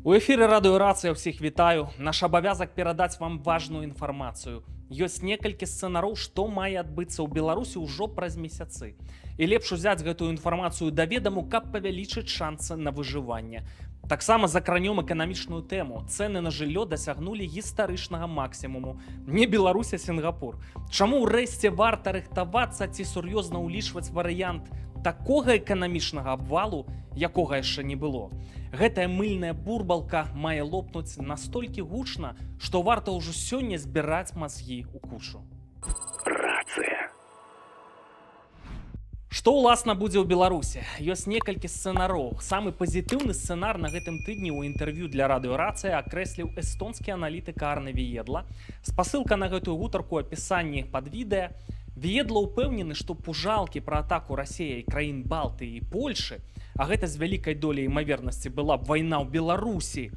У эфіры радыёрацыя ўсіх вітаю. Наш абавязак перадаць вам важную інфармацыю. Ёсць некалькі сцэнароў, што мае адбыцца ў Беларусі ўжо праз месяцы. І лепш узяць гэтую інфармацыю да ведаму, каб павялічыць шансы на выжыванне. Таксама закранём эканамічную тэму. Цэны на жыллё дасягнулі гістарычнага максімуму. Не Беларусь, а Сінгапур. Чаму ўрэшце варта рыхтавацца ці сур'ёзна ўлічваць варыянт такога эканамічнага абвалу, якога яшчэ не было? Гэтая мыльная бурбалка мае лопнуць настолькі гучна, што варта ўжо сёння збіраць мазгі ў кушу. Рацыя. Што ўласна будзе ў Беларусі? Ёсць некалькі сцэнароў. Самы пазітыўны сцэнар на гэтым тыдні ў інтэрв'ю для радыёрацыі акрэсліў эстонскі аналітык Арне Віедла. Спасылка на гэтую гутарку ў апісанні пад відэа. Віедла ўпэўнены, што пужалкі пра атаку Расіі і краін Балтыі і Польшы, а гэта з вялікай доляй імавернасці была б вайна ў Беларусі.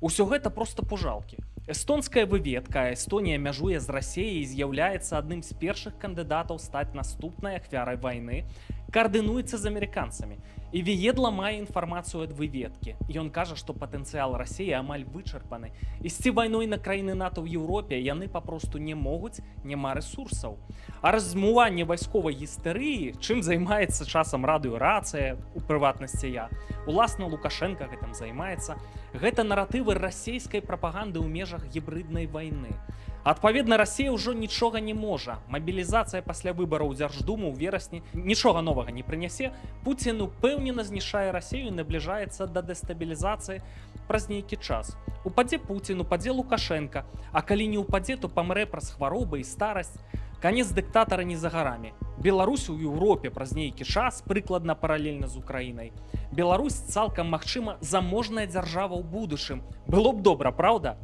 Усё гэта проста пужалкі. Эстонская выведка, Эстонія мяжуе з Расіяй і з'яўляецца адным з першых кандыдатаў стаць наступнай ахвярай вайны, каардынуецца з амерыканцамі. І Віедла мае інфармацыю ад выведкі. Ён кажа, што патэнцыял Расіі амаль вычарпаны. Ісці вайной на краіны НАТО ў Еўропе яны папросту не могуць, няма рэсурсаў. А размыванне вайсковай гістэрыі, чым займаецца часам радыёрацыя, у прыватнасці я, уласна Лукашенка гэтым займаецца, гэта наратывы расійскай прапаганды ў межах гібрыднай вайны. Адпаведна, Расія ўжо нічога не можа. Мабілізацыя пасля выбараў Дзярждумы ў верасні нічога новага не прынясе. Пуцін упэўнена знішчае Расію і набліжаецца да дэстабілізацыі праз нейкі час. Упадзе Пуцін, упадзе Лукашенка, а калі не упадзе, то памрэ праз хваробы і старасць. Канец дыктатара не за гарамі. Беларусь у Еўропе праз нейкі час, прыкладна паралельна з Украінай. Беларусь цалкам магчыма заможная дзяржава ў будучым. Было б добра, праўда?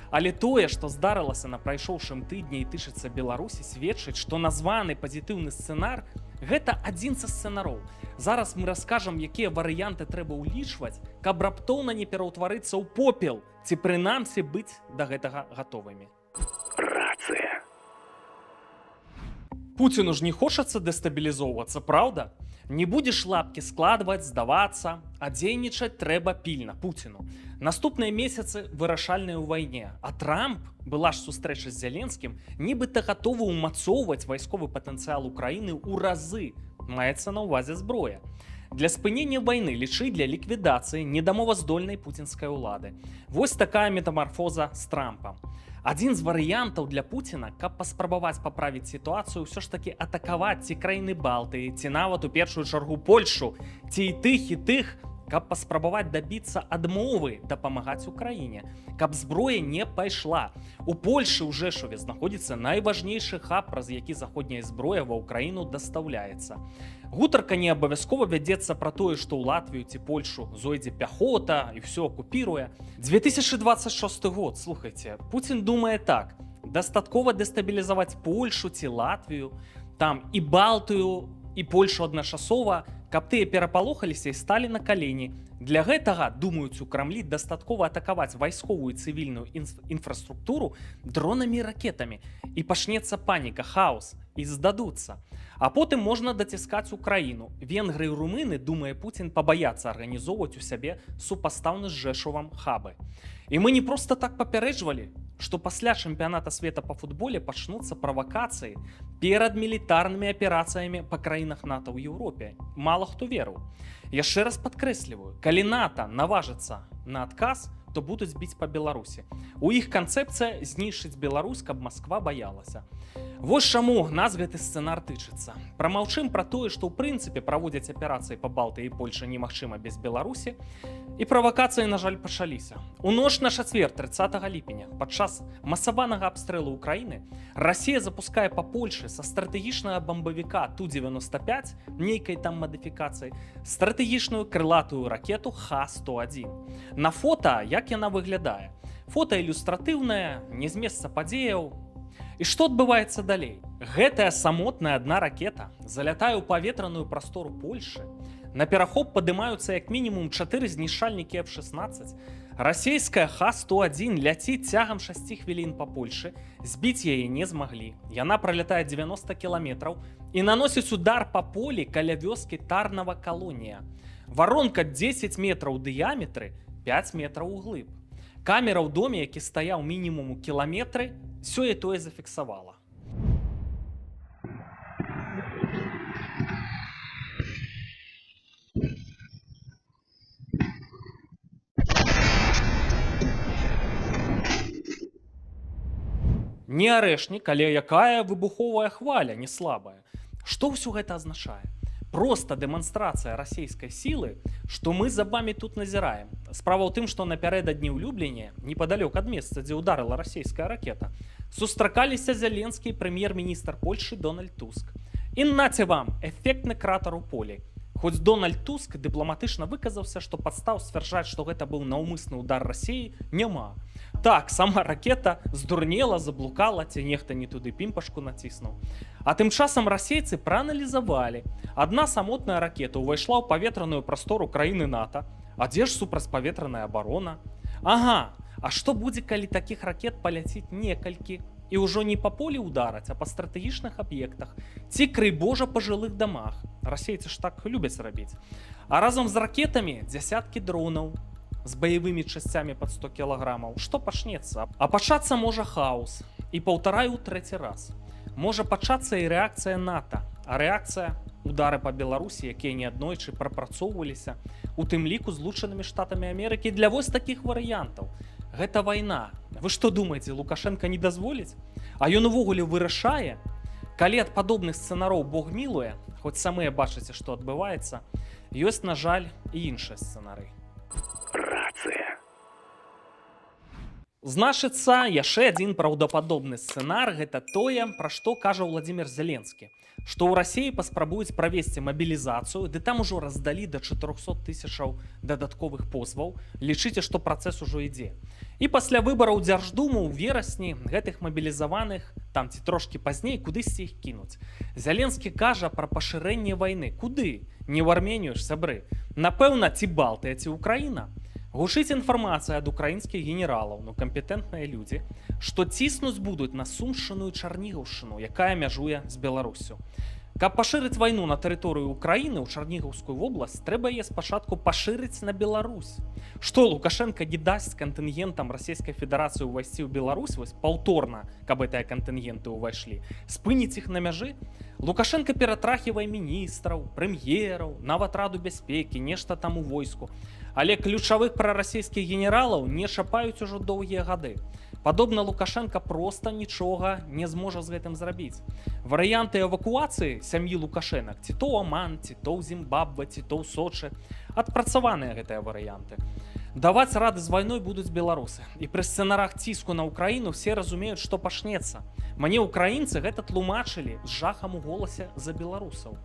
Але тое, што здарылася на прайшоўшым тыдні і тычыцца Беларусі, сведчыць, што названы пазітыўны сцэнар – гэта адзін са сцэнароў. Зараз мы раскажам, якія варыянты трэба ўлічваць, каб раптоўна не пераўтварыцца ў попел, ці прынамсі быць да гэтага гатовымі. Рацыя. Пуціну ж не хочацца дэстабілізоўвацца, праўда? Не будзеш лапкі складваць, здавацца, а дзейнічаць трэба пільна Пуціну. Наступныя месяцы вырашальныя ў вайне, а Трамп, была ж сустрэча з Зеленскім, нібыта гатовы ўмацоўваць вайсковы патэнцыял Украіны ў разы, маецца на ўвазе зброя. Для спынення вайны, лічы для ліквідацыі недамоваздольнай пуцінскай улады. Вось такая метамарфоза з Трампам. Адзін з варыянтаў для Пуціна, каб паспрабаваць паправіць сітуацыю, ўсё ж такі атакаваць ці краіны Балтыі, ці нават у першую чаргу Польшу, ці і тых, каб паспрабаваць дабіцца адмовы дапамагаць Украіне, каб зброя не пайшла. У Польшы ў Жэшуве знаходзіцца найважнейшы хаб, праз які заходняя зброя ва ўкраіну дастаўляецца. Гутарка не абавязкова вядзецца пра тое, што ў Латвію ці Польшу зойдзе пяхота і ўсё акупіруе. 2026 год, слухайце, Пуцін думае так: дастаткова дэстабілізаваць Польшу ці Латвію, там і Балтыю, і Польшу адначасова, каб тыя перапалохаліся і сталі на калені. Для гэтага, думаюць у Крамлі, дастаткова атакаваць вайсковую і цывільную інфраструктуру дронамі і ракетамі. І пачнецца паніка, хаос, і здадуцца. А потым можна даціскаць Украіну. Венгры і румыны, думае Пуцін, пабаяцца арганізоўваць у сябе супастаўны з Жэшувам хабы. І мы не проста так папярэджвалі, што пасля чэмпіяната света па футболе пачнуцца правакацыі перад мілітарнымі аперацыямі па краінах НАТО ў Еўропе. Мала хто верыў. Яшчэ раз падкрэсліваю, калі НАТО наважыцца на адказ, то будуць біць па Беларусі. У іх канцэпцыя знішчыць Беларусь, каб Масква баялася. Вось чаму нас гэты сцэнар тычыцца. Прамаўчым пра тое, што ў прынцыпе праводзяць аперацыі па Балтыі і Польшы немагчыма без Беларусі, і правакацыі, на жаль, пачаліся. У ноч на чацвер 30 ліпеня, падчас масаванага абстрэлу Украіны, Расія запускае па Польшы са стратэгічнага бамбавіка Ту-95, нейкай там мадыфікацыі, стратэгічную крылатую ракету Х-101. На фота, як яна выглядае? Фота ілюстратыўнае, не з месца падзеяў. І што адбываецца далей? Гэтая самотная адна ракета залятае ў паветраную прастору Польшы. На перахоп падымаюцца як мінімум 4 знішчальнікі F-16. Расійская Х-101 ляціць цягам 6 хвілін па Польшы, збіць яе не змаглі. Яна пралятае 90 кіламетраў і наносіць удар па полі каля вёскі Тарнава Калонія. Варонка 10 метраў у дыяметры 5 метраў углыб. Камера ў доме, які стаяў мінімум у кіламетры, сёе-тое зафіксавала. Не арэшнік, але якая выбуховая хваля, не слабая. Што ўсё гэта азначае? Проста дэманстрацыя расійскай сілы, што мы за вамі тут назіраем. Справа ў тым, што напярэдадні ў Любліне, непадалёк ад месца, дзе ўдарыла расійская ракета, сустракаліся Зеленскі і прэм'ер-міністр Польшы Дональд Туск. І наце вам эфектны кратар у полі. Хоць Дональд Туск дыпламатычна выказаўся, што падстаў сцвярджаць, што гэта быў наўмысны ўдар Расіі, няма. Так, сама ракета здурнела, заблукала, ці нехта не туды пімпашку націснуў. А тым часам расейцы прааналізавалі. Адна самотная ракета ўвайшла ў паветраную прастору краіны НАТО. А дзе ж супрацьпаветраная абарона? Ага, а што будзе, калі такіх ракет паляціць некалькі? І ўжо не па полі ўдараць, а па стратэгічных аб'ектах, ці, крый Божа, па жылых дамах. Расейцы ж так любяць рабіць. А разам з ракетамі дзясяткі дронаў з баявымі часцямі пад 100 кілаграмаў. Што пачнецца? А пачацца можа хаос. І паўтараю ў трэці раз. Можа пачацца і рэакцыя НАТО. А рэакцыя – удары па Беларусі, якія неаднойчы прапрацоўваліся, у тым ліку Злучанымі Штатамі Амерыкі для вось такіх варыянтаў. Гэта вайна. Вы што думаеце, Лукашенка не дазволіць? А ён увогуле вырашае? Калі ад падобных сцэнароў Бог мілуе, хоць самыя бачыце, што адбываецца, ёсць, на жаль, і іншыя сцэнары. Рация. Значыцца, яшчэ адзін праўдападобны сцэнар – гэта тое, пра што кажа Владзімір Зеленскі, што ў Расіі паспрабуюць правесці мабілізацыю, ды там ужо раздалі да 400 000 дадатковых позваў, лічыце, што працэс ужо ідзе. І пасля выбараў Дзярждумы ў верасні гэтых мабілізаваных, там ці трошкі пазней, кудысьці іх кінуць. Зеленскі кажа пра пашырэнне вайны. Куды? Не ў Арменію ж, сябры. Напэўна, ці Балтыя, ці Украіна. Гучыць інфармацыя ад украінскіх генералаў, кампетэнтныя людзі, што ціснуць будуць на Сумшчыну і Чарнігаўшчыну, якая мяжуе з Беларусю. Каб пашырыць вайну на тэрыторыю Украіны ў Чарнігаўскую вобласць, трэба яе спачатку пашырыць на Беларусь. Што Лукашенка не дасць кантынгентам Расійскай Федэрацыі ўвайсці ў Беларусь, вось паўторна, каб гэтыя кантынгенты ўвайшлі, спыніць іх на мяжы? Лукашенка ператрахівае міністраў, прэм'ераў, нават Раду бяспекі, нешта там у войску. Але ключавых прарасійскіх генералаў не чапаюць ужо доўгія гады. Падобна, Лукашенка проста нічога не зможа з гэтым зрабіць. Варыянты эвакуацыі сям'і Лукашэнак, ці то ў Аман, ці то ў Зімбабве, ці то ў Сочы, адпрацаваныя гэтыя варыянты. Даваць рады з вайной будуць беларусы. І пры сцэнарах ціску на Украіну все разумеюць, што пачнецца. Мне украінцы гэта тлумачылі з жахам у голасе за беларусаў.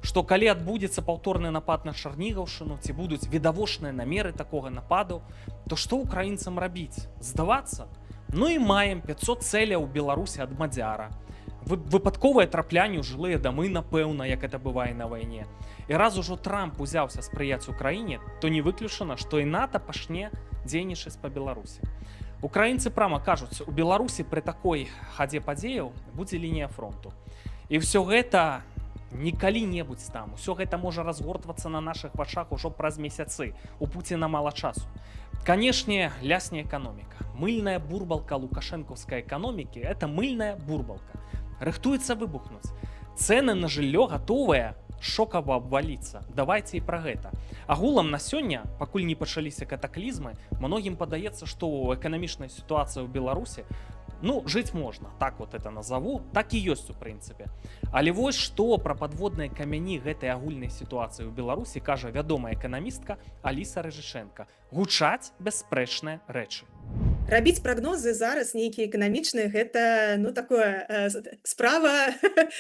Што калі адбудзецца паўторны напад на Чарнігаўшчыну, ці будуць відавочныя намеры такога нападу, то што украінцам рабіць? Здавацца? Ну і маем 500 цэляў у Беларусі ад Мадзяра. Выпадковае траплянне ў жылыя дамы, напэўна, як это бывае на вайне. І раз ужо Трамп узяўся спрыяць Украіне, то не выключана, што і НАТО пачне дзейнічаць па Беларусі. Украінцы прама кажуць, у Беларусі пры такой хадзе падзеяў будзе лінія фронту. І ўсё гэта не калі-небудзь там. Усё гэта можа разгортвацца на нашых вачах ужо праз месяцы. У Пуціна мала часу. Канешне, лясне эканоміка. Мыльная бурбалка лукашэнкаўскай эканомікі – это мыльная бурбалка. Рыхтуецца выбухнуць. Цэны на жыллё гатовыя шокава абваліцца. Давайце і пра гэта. Агулам на сёння, пакуль не пачаліся катаклізмы, многім падаецца, што эканамічная сітуацыя ў Беларусі жыць можна, так вот это назову, так і ёсць у прынцыпе. Але вось што пра падводныя камяні гэтай агульнай сітуацыі ў Беларусі кажа вядомая эканамістка Аліса Рэжышэнка. Гучаць бясспрэчныя рэчы. Рабіць прагнозы зараз нейкія эканамічныя гэта такое справа,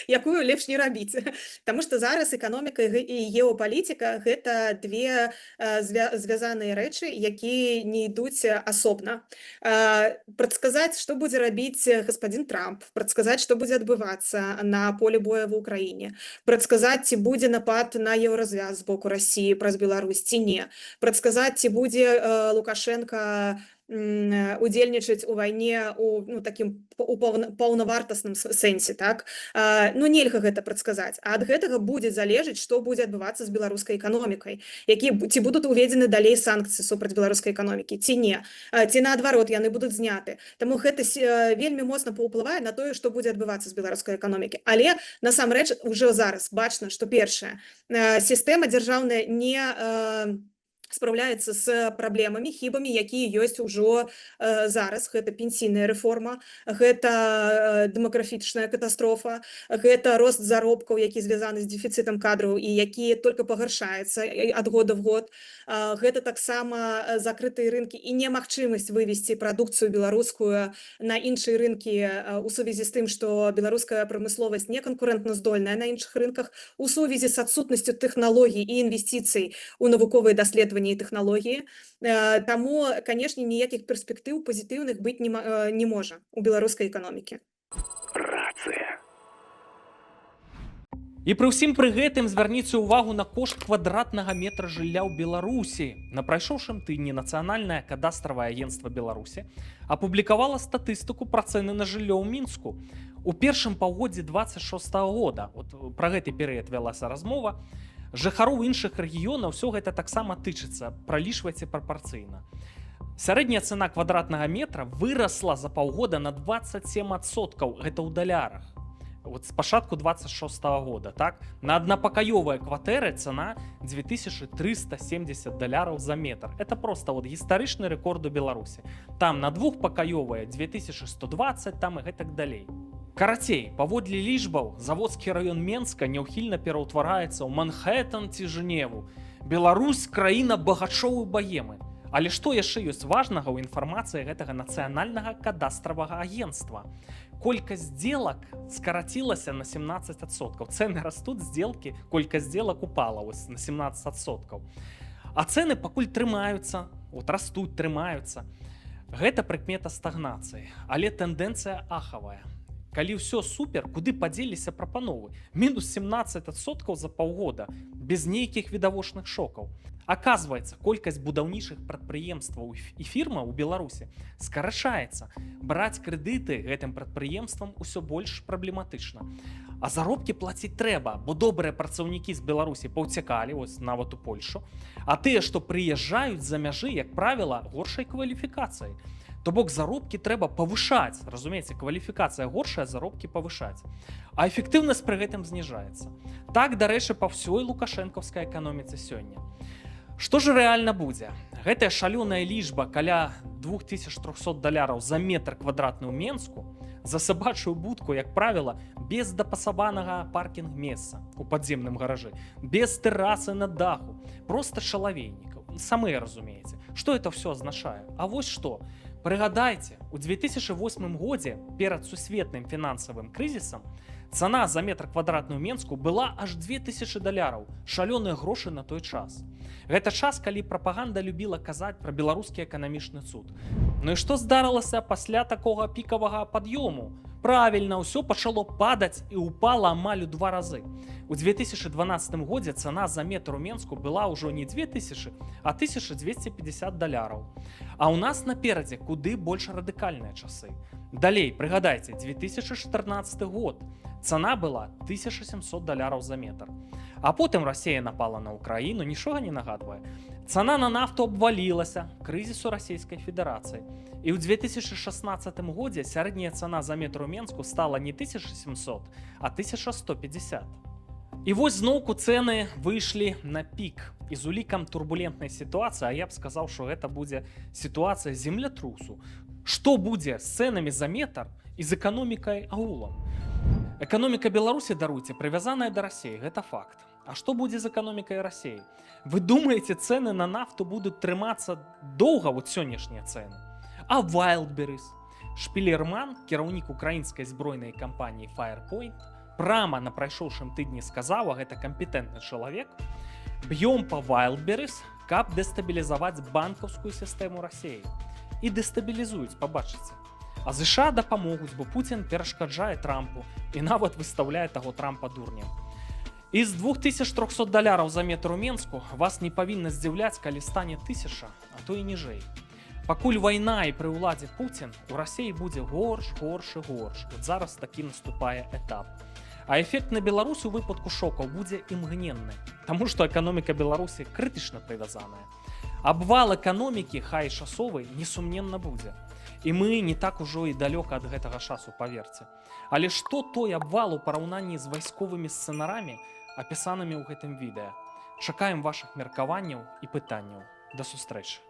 якую лепш не рабіць. Таму што зараз эканоміка і геапалітыка гэта две звязаныя рэчы, якія не ідуць асобна. Прадказаць, што будзе рабіць гаспадзін Трамп, прадказаць, што будзе адбывацца на полі боя в Украіне, прадказаць, ці будзе напад на еўразвяз з боку Расіі праз Беларусь ці не, прадказаць, ці будзе Лукашенка удзельнічаць у вайне у такім паўнавартасным сэнсе, так? Ну, нельга гэта прадказаць. А ад гэтага будзе залежаць, што будзе адбывацца з беларускай эканомікай, ці будуць уведзены далей санкцыі супраць беларускай эканомікі, ці не, ці наадварот, яны будуць зняты. Таму гэта вельмі моцна паўплывае на тое, што будзе адбывацца з беларускай эканомікі. Але насамрэч ужо зараз бачна, што першае, сістэма дзяржаўная не спраўляецца з праблемамі, хібамі, якія ёсць ужо зараз. Гэта пенсійная рэформа, гэта дэмаграфічная катастрофа, гэта рост заробкаў, які звязаны з дэфіцытам кадраў і які толькі пагаршаецца ад года в год. Гэта таксама закрытыя рынкі і немагчымасць вывесці прадукцыю беларускую на іншыя рынкі у сувязі з тым, што беларуская прамысловасць не канкурэнтназдольная на іншых рынках, у сувязі з адсутнасцю тэхналогій і інвестыцый у навуковыя даследаванні і тэхналогіі. Таму, канешне, ніякіх перспектыў пазітыўных быць не можа у беларускай эканомікі. Рацыя. І пры ўсім пры гэтым звярніце ўвагу на кошт квадратнага метра жылля ў Беларусі. На прайшоўшым тыдні Нацыянальнае кадастравае агенцтва Беларусі апублікавала статыстыку пра цэны на жыллё ў Мінску. У першым паўгоддзі 26 года, пра гэты перыяд вялася размова, жыхароў іншых рэгіёнаў ўсё гэта таксама тычыцца, пралічвайце прапарцыйна. Сярэдняя цана квадратнага метра вырасла за паўгода на 27%, гэта ў далярах. З пачатку 26 года, так? На аднапакаёвыя кватэры цана $2370 за метр. Это просто гістарычны рэкорд у Беларусі. Там на двухпакаёвыя 2120, там і гэтак далей. Карацей, паводле лічбаў, заводскі раён Менска няўхільна пераўтвараецца ў Манхэттан ці Жэневу. Беларусь краіна багачоў і багемы. Але што яшчэ ёсць важнага ў інфармацыі гэтага нацыянальнага кадастравага агенцтва? Колькасць сделак скарацілася на 17%. Цэны растуць, сделкі, колькасць сделак упала на 17%. А цэны пакуль трымаюцца, растуць, трымаюцца. Гэта прыкмета стагнацыі, але тэндэнцыя ахавая. Калі ўсё супер, куды падзеліся прапановы? Мінус 17% за паўгода, без нейкіх відавочных шокаў. Аказваецца, колькасць будаўнічых прадпрыемстваў і фірмаў у Беларусі скарачаецца. Браць крэдыты гэтым прадпрыемствам усё больш праблематычна. А заробкі плаціць трэба, бо добрыя працаўнікі з Беларусі паўцякалі, нават у Польшу, а тыя, што прыязджаюць за мяжы, як правіла, горшай кваліфікацыяй. То бок заробкі трэба павышаць, разумееце, кваліфікацыя горшая, заробкі павышаць. А эфектыўнасць пры гэтым зніжаецца. Так, дарэчы, па ўсёй лукашэнкаўскай эканоміцы сёння. Што ж рэальна будзе? Гэтая шалёная лічба каля $2300 за метр квадратны ў Менску за сабачую будку, як правіла, без дапасаванага паркінг-месца у падземным гаражы, без тэрасы на даху, проста шалавейнікаў. Самі разумееце, што это ўсё азначае? А вось што? Прыгадайце, у 2008 годзе перад сусветным фінансавым крызісам цана за метр квадратны ў Менску была аж $2000. Шалёныя грошы на той час. Гэта час, калі прапаганда любіла казаць пра беларускі эканамічны цуд. Ну і што здарылася пасля такога пікавага пад'ёму? Правільна, ўсё пачало падаць і ўпала амаль у 2 разы. У 2012 годзе цана за метр у Менску была ўжо не 2000, а $1250. А ў нас наперадзе куды больш радыкальныя часы. Далей, прыгадайце, 2014 год. Цана была $1700 за метр. А потым Расія напала на Украіну, нічога не нагадвае. Цана на нафту абвалілася, крызіс у Расійскай Федэрацыі. І ў 2016 годзе сярэдняя цана за метр у Менску стала не 1700, а 1150. І вось зноўку цэны выйшлі на пік. І з улікам турбулентнай сітуацыі, а я б сказаў, што гэта будзе сітуацыя землятрусу. Што будзе з цэнамі за метр і з эканомікай агулам? Эканоміка Беларусі, даруйце, прывязаная да Расіі, гэта факт. А што будзе з эканомікай Расіі? Вы думаеце, цэны на нафту будуць трымацца доўга, сённяшнія цэны? А Wildberries? Шпілерман, кіраўнік украінскай збройнай кампаніі Firepoint, прама на прайшоўшым тыдні сказаў, а гэта кампетэнтны чалавек, б'ём па Wildberries, каб дэстабілізаваць банкаўскую сістэму Расіі. І дэстабілізуюць, пабачыце. А ЗША дапамогуць, бо Пуцін перашкаджае Трампу і нават выстаўляе таго Трампа дурнем. І з $2300 за метр у Менску вас не павінна здзіўляць, калі стане 1000, а то і ніжэй. Пакуль вайна і пры ўладзе Пуцін, у Расіі будзе горш, горш і горш. От зараз такі наступае этап. А эфект на Беларусь у выпадку шокаў будзе імгненны, таму што эканоміка Беларусі крытычна прывязаная. Абвал эканомікі, хай часовы, несумненна будзе. І мы не так ужо і далёка ад гэтага часу, паверце. Але што той абвал у параўнанні з вайсковымі сцэнарамі, апісанымі ў гэтым відэа? Чакаем вашых меркаванняў і пытанняў. Да сустрэчы.